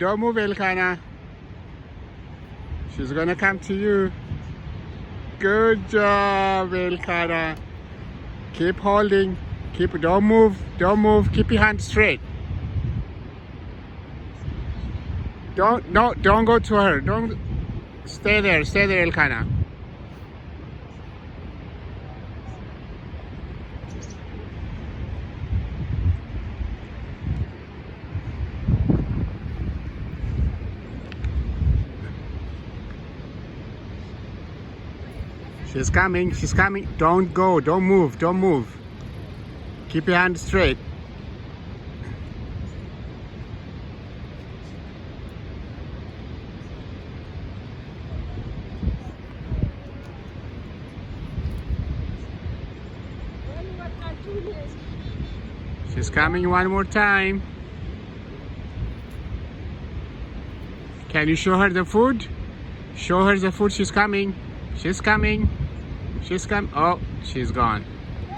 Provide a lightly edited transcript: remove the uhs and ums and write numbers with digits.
Don't move, Elkanah. She's gonna come to you. Good job, Elkanah. Keep holding. Don't move. Don't move. Keep your hand straight. Don't go to her. Don't stay there. Stay there, Elkanah. She's coming. She's coming. Don't go. Don't move. Don't move. Keep your hand straight. She's coming one more time. Can you show her the food? Show her the food. She's coming. She's coming. She's come. Oh, she's gone.